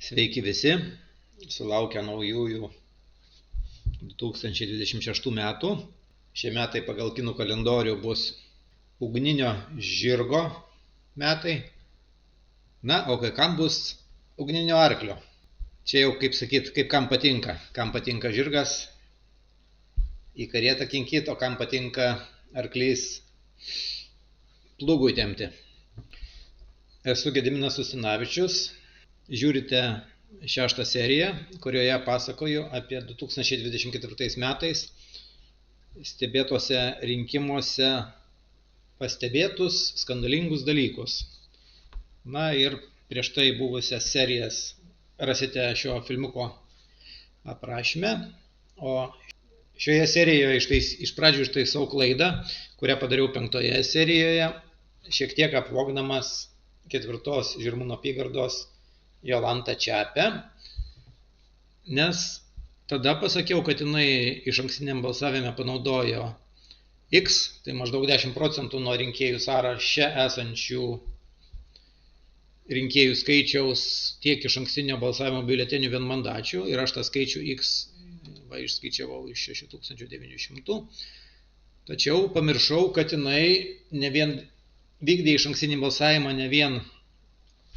Sveiki visi, sulaukę naujųjų 2026 metų. Šie metai pagal kinų kalendorių bus ugninio žirgo metai, o kai kam bus ugninio arklio. Čia jau kaip sakyt, kaip kam patinka. Kam patinka žirgas į karietą kinkyti, o kam patinka arklys plūgui tempti. Esu Gediminas Ustinavičius. Žiūrite 6 seriją, kurioje pasakoju apie 2024 metais stebėtose rinkimuose pastebėtus skandalingus dalykus. Ir prieš tai buvusias serijas rasite šio filmuko aprašyme. O šioje serijoje iš pradžių ištaisau klaidą, kurią padariau 5 serijoje, šiek tiek apvogdamas 4 Žirmūnų apygardos Jolantą Čepę, nes tada pasakiau, kad jinai išankstiniam balsavime panaudojo X, tai maždaug 10% nuo rinkėjų sąraše esančių rinkėjų skaičiaus tiek išankstinio balsavimo biuletenių vienmandačių, ir aš tą skaičių X išskaičiavau iš 6900. Tačiau pamiršau, kad jinai ne vien vykdė išankstinį balsavimą ne vien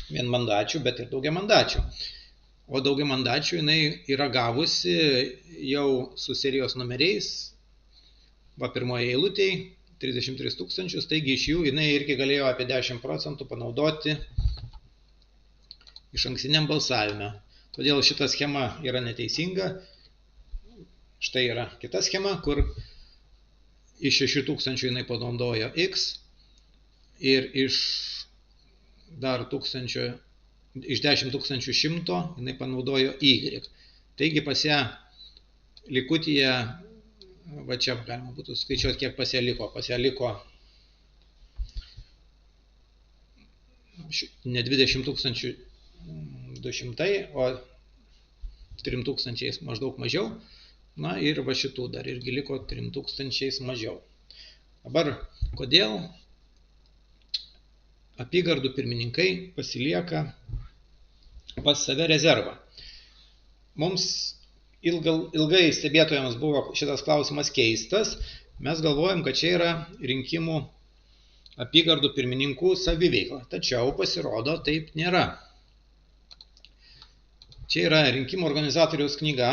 vienmandačių, bet ir daugiamandačių. O daugiamandačių jinai yra gavusi jau su serijos numeriais, pirmoje eilutėje 33 000, taigi iš jų jinai irgi galėjo apie 10% panaudoti išankstiniam balsavime. Todėl šita schema yra neteisinga. Štai yra kita schema, kur iš 6000 jinai panaudojo X ir iš 10 100 jinai panaudojo Y. Taigi pas ją likutyje, čia galima būtų skaičiuoti, kiek pas ją liko. Pas ją liko ne 20 200, o 3000 maždaug mažiau. Ir šitų dar irgi liko 3000 mažiau. Dabar, kodėl apygardų pirmininkai pasilieka pas save rezervą? Mums ilgai stebėtojams buvo šitas klausimas keistas. Mes galvojam, kad čia yra rinkimų apygardų pirmininkų saviveikla. Tačiau pasirodo, taip nėra. Čia yra rinkimų organizatoriaus knyga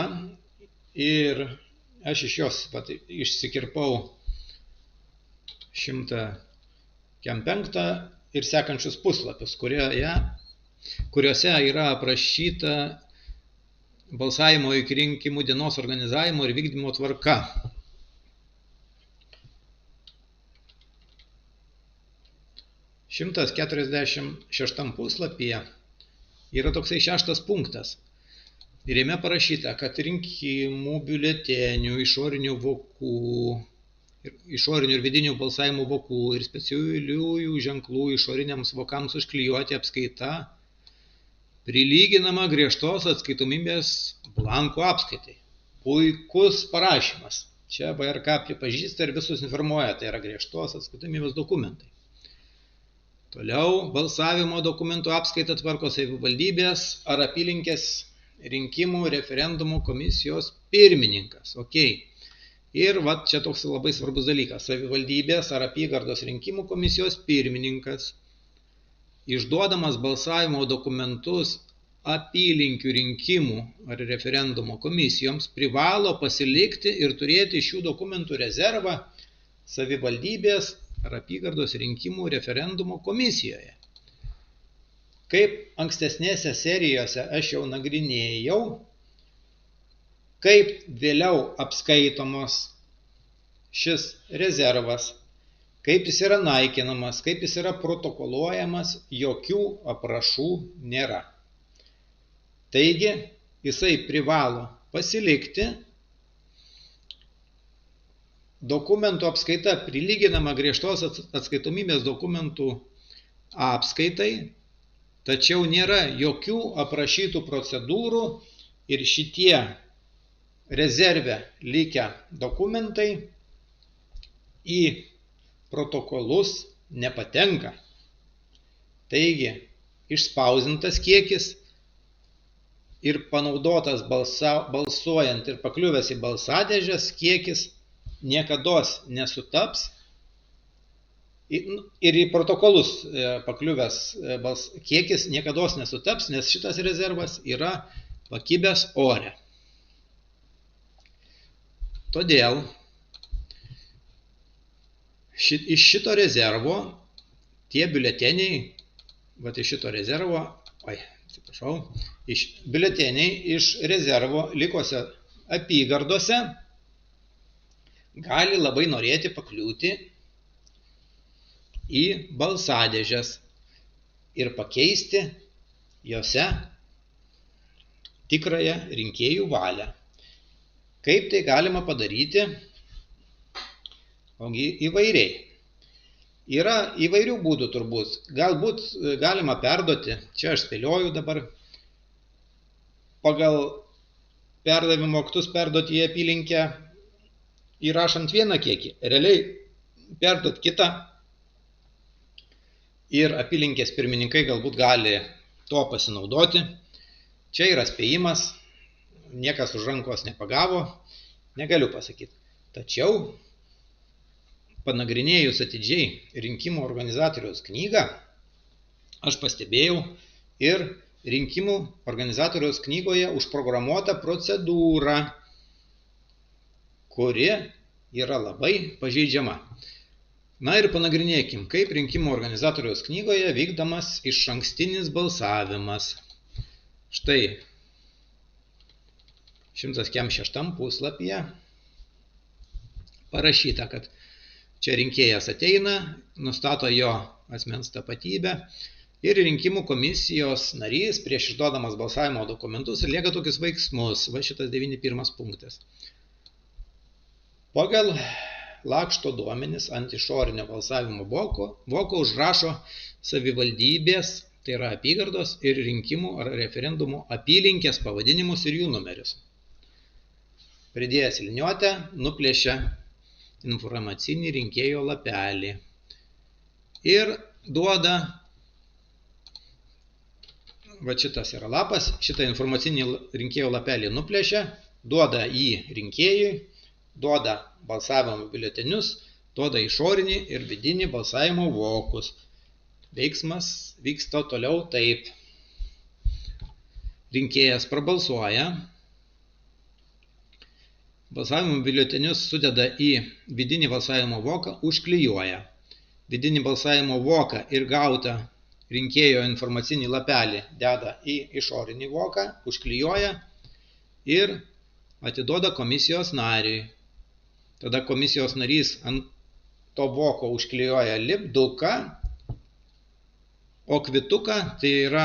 ir aš iš jos išsikirpau 105 ir sekančius puslapius, kuriuose yra aprašyta balsavimo iki rinkimų dienos organizavimo ir vykdymo tvarka. Šimtas 46 puslapyje yra toksai 6 punktas. Ir jame parašyta, kad rinkimų biuletenių, išorinių ir vidinių balsavimo vokų ir specialiųjų ženklų išoriniams vokams užklijuoti apskaita prilyginama griežtos atskaitomybės blankų apskaitai. Puikus parašymas. Čia VRK pripažįsta ir visus informuoja, tai yra griežtos atskaitomybės dokumentai. Toliau balsavimo dokumentų apskaitą tvarko savivaldybės ar apylinkės rinkimų referendumų komisijos pirmininkas. Ir čia toks labai svarbus dalykas. Savivaldybės ar apygardos rinkimų komisijos pirmininkas, išduodamas balsavimo dokumentus apylinkių rinkimų ar referendumo komisijoms, privalo pasilikti ir turėti šių dokumentų rezervą savivaldybės ar apygardos rinkimų referendumo komisijoje. Kaip ankstesnėse serijose aš jau nagrinėjau, kaip vėliau apskaitomos šis rezervas, kaip jis yra naikinamas, kaip jis yra protokoluojamas, jokių aprašų nėra. Taigi, jisai privalo pasilikti, dokumentų apskaita prilyginama griežtos atskaitomybės dokumentų apskaitai, tačiau nėra jokių aprašytų procedūrų ir šitie rezerve likę dokumentai į protokolus nepatenka. Taigi, išspausdintas kiekis ir panaudotas balsuojant ir pakliuvęs į balsadėžės kiekis niekados nesutaps ir į protokolus pakliuvęs kiekis niekados nesutaps, nes šitas rezervas yra pakibęs ore. Todėl iš šito rezervo tie biuleteniai, iš šito rezervo, biuleteniai iš rezervo likuose apygardose gali labai norėti pakliūti į balsadėžes ir pakeisti jose tikrąją rinkėjų valią. Kaip tai galima padaryti? Ogi įvairiai. Yra įvairių būdų turbūt. Galbūt galima perduoti, čia aš spėlioju dabar, pagal perdavimo aktus perduoti į apylinkę įrašant vieną kiekį, realiai perduoti kitą ir apylinkės pirmininkai galbūt gali to pasinaudoti. Čia yra spėjimas, niekas už rankos nepagavo, negaliu pasakyti. Tačiau panagrinėjus atidžiai rinkimų organizatoriaus knygą, aš pastebėjau ir rinkimų organizatoriaus knygoje užprogramuota procedūra, kuri yra labai pažeidžiama. Na ir panagrinėkim, kaip rinkimų organizatoriaus knygoje vykdomas išankstinis balsavimas. Štai 106 puslapyje parašyta, kad čia rinkėjas ateina, nustato jo asmens tapatybę ir rinkimų komisijos narys prieš išduodamas balsavimo dokumentus atlieka tokius veiksmus. Va šitas 9.1 punktas. Pagal lakšto duomenis ant išorinio balsavimo voko užrašo savivaldybės, tai yra apygardos ir rinkimų ar referendumų apylinkės pavadinimus ir jų numerius. Pridėjęs liniuotę, nuplėšia informacinį rinkėjo lapelį ir duoda, va šitas yra lapas, šitą informacinį rinkėjo lapelį nuplėšia, duoda jį rinkėjui, duoda balsavimo biuletenius, duoda išorinį ir vidinį balsavimo vokus. Veiksmas vyksta toliau taip. Rinkėjas prabalsuoja, balsavimo biuletenius sudeda į vidinį balsavimo voką, užklijuoja. Vidinį balsavimo voką ir gautą rinkėjo informacinį lapelį deda į išorinį voką, užklijuoja ir atiduoda komisijos nariui. Tada komisijos narys ant to voko užklijuoja lipduką, o kvituką, tai yra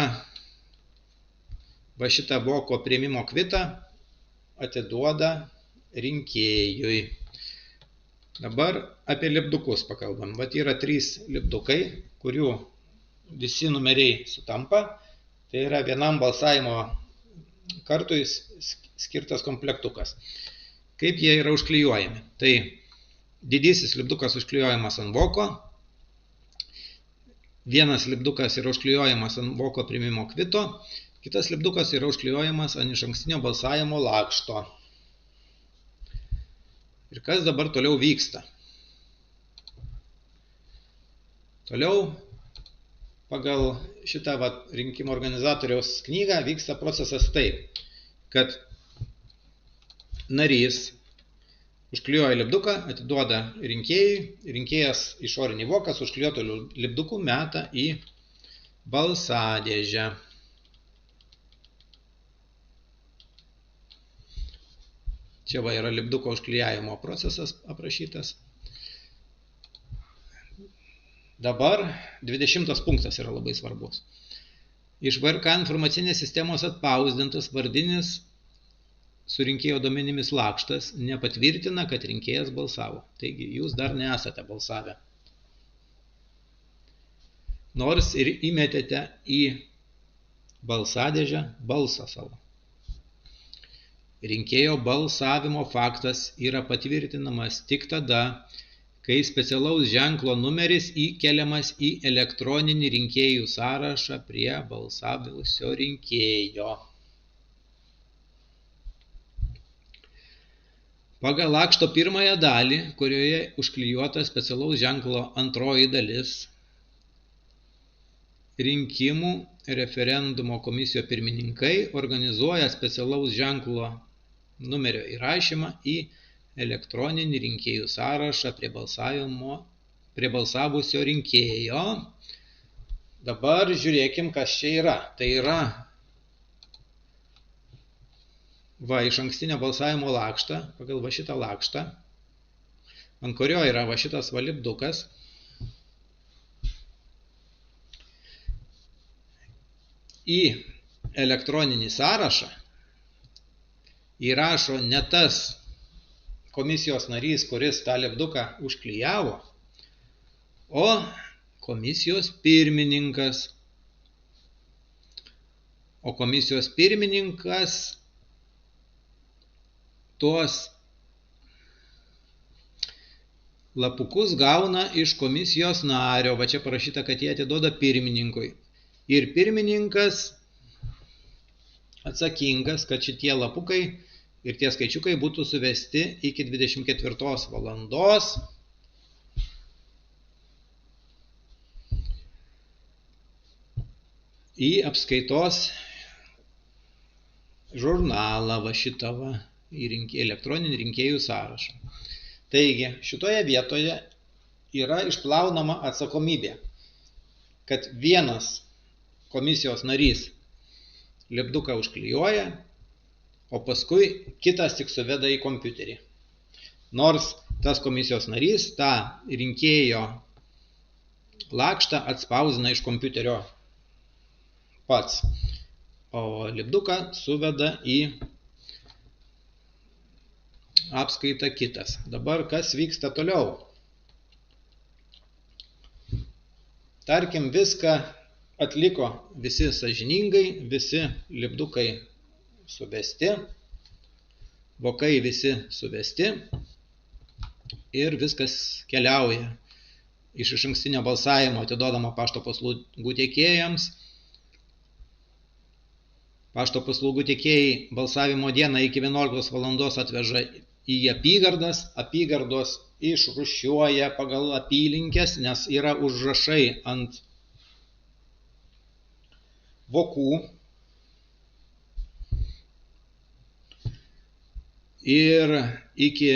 va šitą voko priėmimo kvitą, atiduoda rinkėjui. Dabar apie lipdukus pakalbam. Vat yra 3 lipdukai, kurių visi numeriai sutampa. Tai yra vienam balsavimo kartui skirtas komplektukas. Kaip jie yra užklijuojami? Tai didysis lipdukas užklijuojamas ant voko, vienas lipdukas yra užklijuojamas ant voko priėmimo kvito, kitas lipdukas yra užklijuojamas ant išankstinio balsavimo lakšto. Ir kas dabar toliau vyksta? Toliau pagal šitą rinkimų organizatoriaus knygą vyksta procesas taip, kad narys užklijuoja lipduką, atiduoda rinkėjui, rinkėjas išorinį voką su užklijuotu lipduku meta į balsadėžę. Čia va yra lipduko užklijavimo procesas aprašytas. Dabar 20 punktas yra labai svarbus. Iš VRK informacinės sistemos atpausdintas vardinis su rinkėjo duomenimis lakštas nepatvirtina, kad rinkėjas balsavo. Taigi, jūs dar nesate balsavę. Nors ir įmetėte į balsadėžę balsą savo. Rinkėjo balsavimo faktas yra patvirtinamas tik tada, kai specialaus ženklo numeris įkeliamas į elektroninį rinkėjų sąrašą prie balsavusio rinkėjo. Pagal lakšto pirmąją dalį, kurioje užklijuota specialaus ženklo antroji dalis, rinkimų referendumo komisijos pirmininkai organizuoja specialaus ženklo numerio įrašymą į elektroninį rinkėjų sąrašą prie balsavusio rinkėjo. Dabar žiūrėkim, kas čia yra. Tai yra iš ankstinio balsavimo lakštą, pagal šitą lakštą, ant kurio yra šitas lipdukas. Į elektroninį sąrašą įrašo ne tas komisijos narys, kuris tą lipduką užklijavo, o komisijos pirmininkas. O komisijos pirmininkas tuos lapukus gauna iš komisijos nario. Va čia parašyta, kad jie atiduoda pirmininkui. Ir pirmininkas atsakingas, kad šitie lapukai ir tie skaičiukai būtų suvesti iki 24 valandos. Į apskaitos žurnalą šitą į elektroninį rinkėjų sąrašą. Taigi, šitoje vietoje yra išplaunama atsakomybė, kad vienas komisijos narys lipduką užklijuoja, o paskui kitas tik suveda į kompiuterį. Nors tas komisijos narys tą rinkėjo lakštą atspausdina iš kompiuterio pats, o lipduką suveda į apskaitą kitas. Dabar kas vyksta toliau? Tarkim, viską atliko visi sąžiningai, visi lipdukai suvesti, vokai visi suvesti ir viskas keliauja iš ankstinio balsavimo atiduodama pašto paslaugų tiekėjams. Pašto paslaugų tiekėjai balsavimo dieną iki 11 valandos atveža į apygardas, apygardos išrūšiuoja pagal apylinkes, nes yra užrašai ant vokų. Ir iki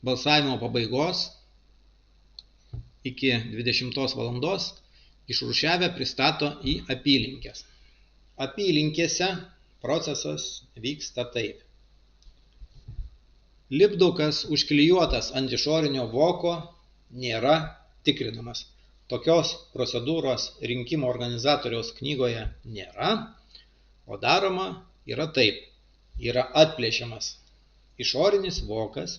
balsavimo pabaigos, iki 20 valandos, išrūšiavę pristato į apylinkės. Apylinkėse procesas vyksta taip. Lipdukas užklijuotas ant išorinio voko nėra tikrinamas. Tokios procedūros rinkimų organizatoriaus knygoje nėra, o daroma yra taip. Yra atplėšiamas išorinis vokas,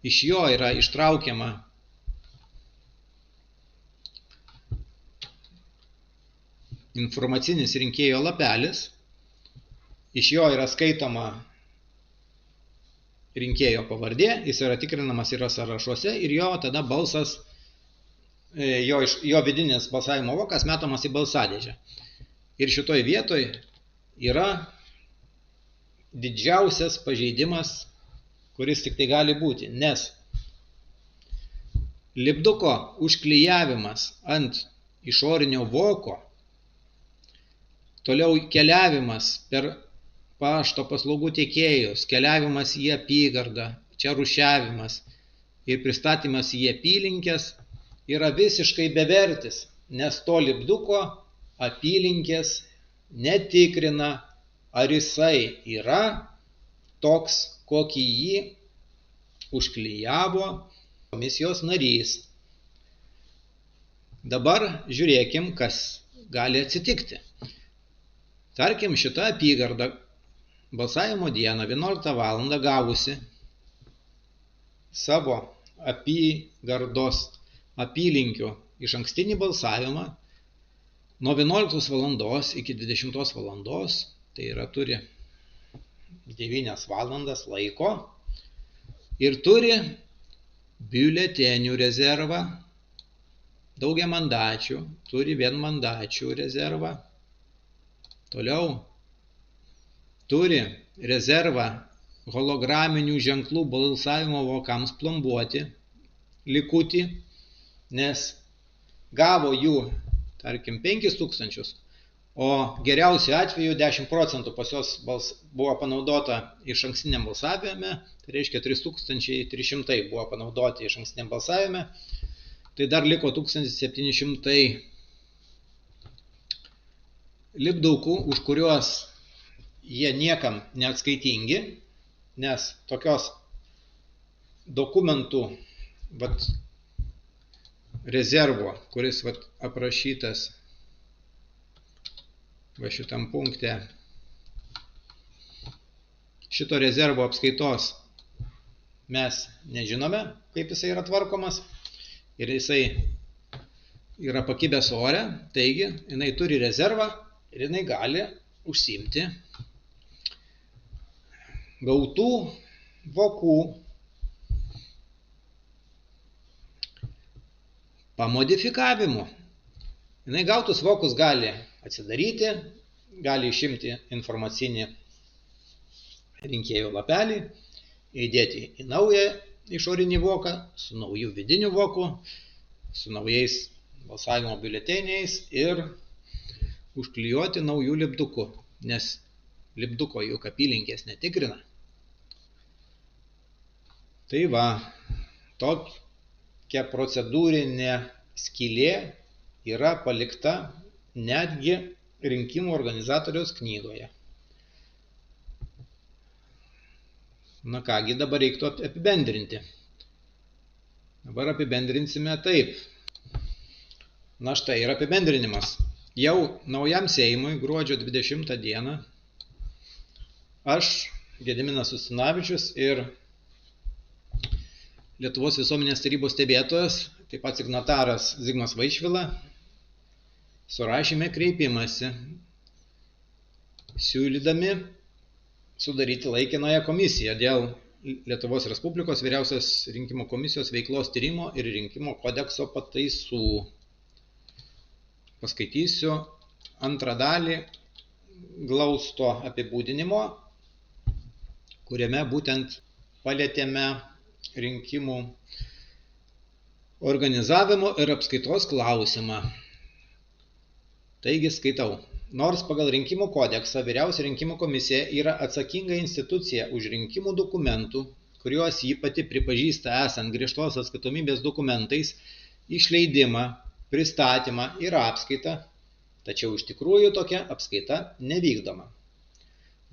iš jo yra ištraukiama informacinis rinkėjo lapelis, iš jo yra skaitoma rinkėjo pavardė, jis yra tikrinamas yra sąrašuose ir jo tada balsas, jo vidinis balsavimo vokas metamas į balsadėžę. Ir šitoj vietoj yra didžiausias pažeidimas, kuris tik tai gali būti, nes lipduko užklijavimas ant išorinio voko, toliau keliavimas per pašto paslaugų tiekėjus, keliavimas į apygardą, čia rūšiavimas ir pristatymas į apylinkės yra visiškai bevertis, nes to lipduko apylinkės netikrina, ar jisai yra toks, kokį jį užklijavo komisijos narys. Dabar žiūrėkim, kas gali atsitikti. Tarkim, šita apygarda balsavimo dieną 11 valandą gavusi savo apygardos apylinkių iš ankstinį balsavimą nuo 11 valandos iki 20 valandos, tai yra turi 9 valandas laiko ir turi biuletenių rezervą, daugiamandačių, turi vienmandačių rezervą, toliau turi rezervą holograminių ženklų balsavimo vokams plombuoti likutį, nes gavo jų, tarkim, 5000, o geriausiu atveju 10% pas juos buvo panaudota išankstiniam balsavime, tai reiškia 3300 buvo panaudoti išankstiniam balsavime, tai dar liko 1700 lipdukų, už kuriuos jie niekam neatskaitingi, nes tokios dokumentų rezervo, kuris aprašytas šitam punkte, šito rezervo apskaitos mes nežinome, kaip jisai yra tvarkomas, ir jisai yra pakibęs ore, taigi jinai turi rezervą ir jinai gali užsiimti gautų vokų pamodifikavimu. Jinai gautus vokus gali atsidaryti, gali išimti informacinį rinkėjo lapelį, įdėti į naują išorinį voką, su nauju vidiniu voku, su naujais balsavimo biuleteniais ir užklijuoti naujų lipdukų, nes lipduko juk apylinkės netikrina. Tai va, tokia procedūrinė skylė yra palikta netgi rinkimų organizatoriaus knygoje. Na kągi, dabar reiktų apibendrinti. Dabar apibendrinsime taip. Na štai ir apibendrinimas. Jau naujam Seimui gruodžio 20 dieną aš, Gediminas Ustinavičius ir Lietuvos visuomenės tarybos stebėtojas, taip pat signataras Zigmas Vaišvila, surašėme kreipimąsi, siūlydami sudaryti laikinąją komisiją dėl Lietuvos Respublikos Vyriausios rinkimų komisijos veiklos tyrimo ir rinkimų kodekso pataisų. Paskaitysiu antrą dalį glausto apibūdinimo, kuriame būtent palietėme rinkimų organizavimo ir apskaitos klausimą. Taigi skaitau. Nors pagal rinkimų kodeksą Vyriausia rinkimų komisija yra atsakinga institucija už rinkimų dokumentų, kuriuos ji pati pripažįsta esant griežtos atskaitomybės dokumentais, išleidimą, pristatymą ir apskaitą, tačiau iš tikrųjų tokia apskaita nevykdoma.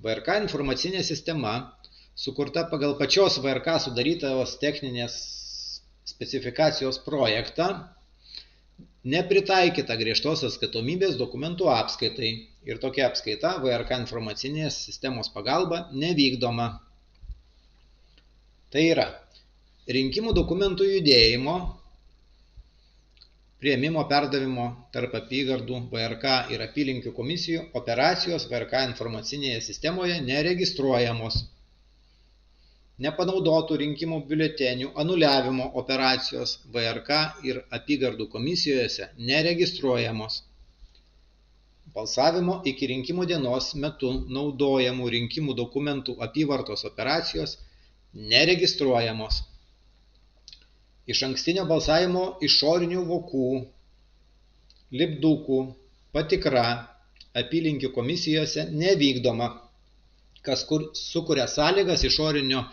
VRK informacinė sistema, sukurta pagal pačios VRK sudarytos techninės specifikacijos projektą, nepritaikyta griežtos atskaitomybės dokumentų apskaitai ir tokia apskaita VRK informacinės sistemos pagalba nevykdoma. Tai yra rinkimų dokumentų judėjimo, priėmimo perdavimo tarp apygardų VRK ir apylinkių komisijų operacijos VRK informacinėje sistemoje neregistruojamos. Nepanaudotų rinkimų biuletenių anuliavimo operacijos VRK ir apygardų komisijose neregistruojamos. Balsavimo iki rinkimų dienos metu naudojamų rinkimų dokumentų apyvartos operacijos neregistruojamos. Išankstinio balsavimo išorinių vokų, lipdukų patikra apylinkių komisijose nevykdoma, kas sukuria sąlygas išorinio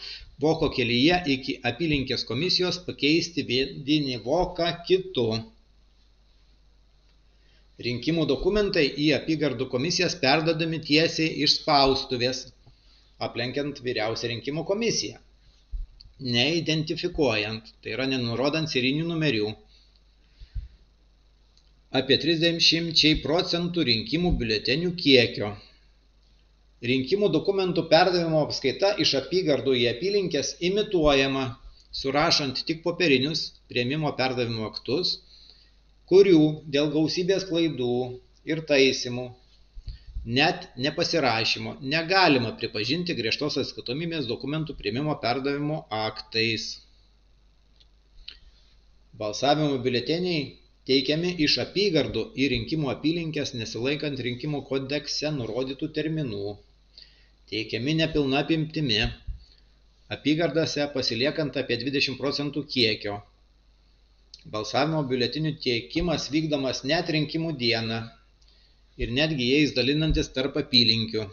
voko kelyje iki apylinkės komisijos pakeisti vidinį voką kitu. Rinkimų dokumentai į apygardų komisijas perduodami tiesiai iš spaustuvės, aplenkiant Vyriausią rinkimų komisiją, neidentifikuojant, tai yra nenurodant serijinių numerių. Apie 30% rinkimų biuletenių kiekio. Rinkimų dokumentų perdavimo apskaita iš apygardų į apylinkės imituojama, surašant tik popierinius priėmimo perdavimo aktus, kurių dėl gausybės klaidų ir taisymų, net nepasirašymo, negalima pripažinti griežtos atskaitomybės dokumentų priėmimo perdavimo aktais. Balsavimo biuleteniai teikiami iš apygardų į rinkimų apylinkės nesilaikant rinkimų kodekse nurodytų terminų. Teikiami nepilna apimtimi, apygardose pasiliekant apie 20% kiekio. Balsavimo biuletenių tiekimas vykdomas net rinkimų dieną ir netgi jais dalinantis tarp apylinkių.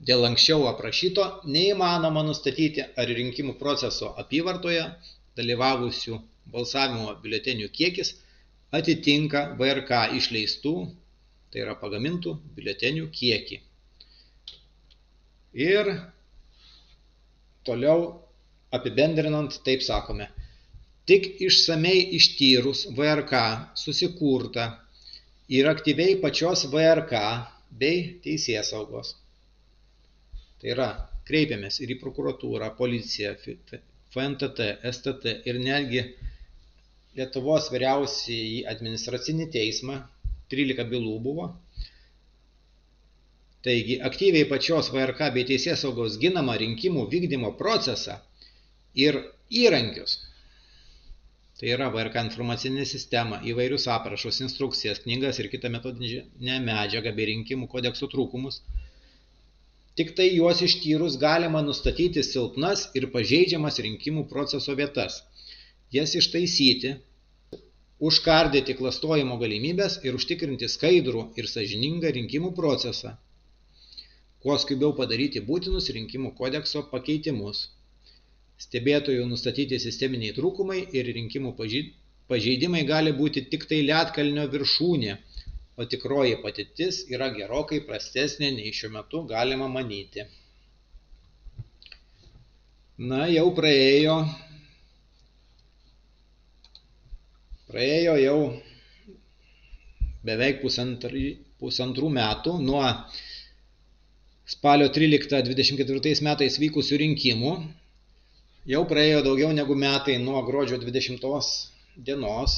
Dėl anksčiau aprašyto neįmanoma nustatyti, ar rinkimų proceso apyvartoje dalyvavusių balsavimo biuletenių kiekis atitinka VRK išleistų, tai yra pagamintų biuletenių kiekį. Ir toliau apibendrinant taip sakome, tik išsamei ištyrus VRK susikurtą ir aktyviai pačios VRK bei teisėsaugos. Tai yra, kreipiamės ir į prokuratūrą, policiją, FNTT, STT ir netgi Lietuvos vyriausiąjį administracinį teismą, 13 bylų buvo. Taigi, aktyviai pačios VRK bei teisėsaugos ginamą rinkimų vykdymo procesą ir įrankius. Tai yra VRK informacinė sistema, įvairius aprašus, instrukcijas, knygas ir kitą metodinę medžiagą bei rinkimų kodekso trūkumus. Tik tai juos ištyrus galima nustatyti silpnas ir pažeidžiamas rinkimų proceso vietas, jas ištaisyti, užkardyti klastojimo galimybės ir užtikrinti skaidrų ir sąžiningą rinkimų procesą, kuo skubiau padaryti būtinus rinkimų kodekso pakeitimus. Stebėtojų nustatyti sisteminiai trūkumai ir rinkimų pažeidimai gali būti tik tai ledkalnio viršūnė, o tikroji patirtis yra gerokai prastesnė nei šiuo metu galima manyti. Na, jau praėjo jau beveik pusantrų metų nuo spalio 13-24 metais vykusių rinkimų. Jau praėjo daugiau negu metai nuo gruodžio 20 dienos.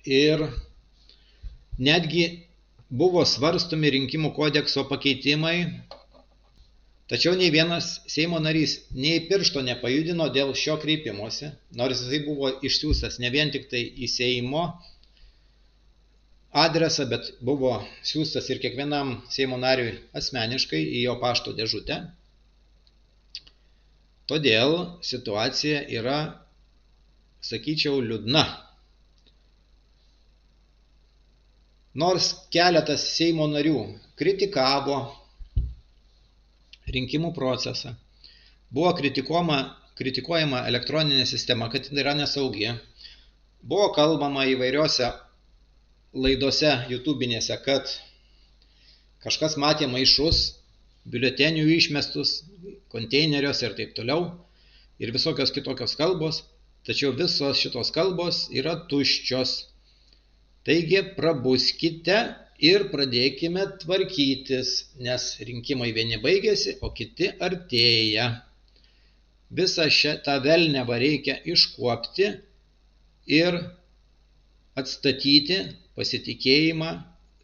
Ir netgi buvo svarstomi rinkimų kodekso pakeitimai, tačiau nei vienas Seimo narys nei piršto nepajudino dėl šio kreipimosi, nors jisai buvo išsiųstas ne vien tik tai į Seimo adresą, bet buvo siųstas ir kiekvienam Seimo nariui asmeniškai į jo pašto dėžutę. Todėl situacija yra, sakyčiau, liūdna. Nors keletas Seimo narių kritikavo rinkimų procesą, buvo kritikuojama elektroninė sistema, kad tai yra nesaugi, buvo kalbama įvairiose laidose YouTube'inėse, kad kažkas matė maišus, biuletenių išmestus, konteineriuose ir taip toliau, ir visokios kitokios kalbos, tačiau visos šitos kalbos yra tuščios. Taigi prabuskite ir pradėkime tvarkytis, nes rinkimai vieni baigėsi, o kiti artėja. Visą šitą velniavą reikia iškuopti ir atstatyti pasitikėjimą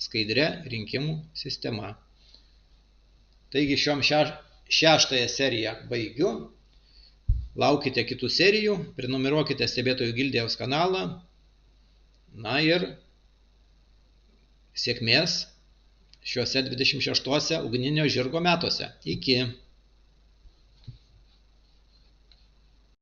skaidria rinkimų sistema. Taigi šiom šeštąją seriją baigiu. Laukite kitų serijų, prenumeruokite Stebėtojų gildijos kanalą. Na ir sėkmės šiuose 26 ugninio žirgo metuose. Iki.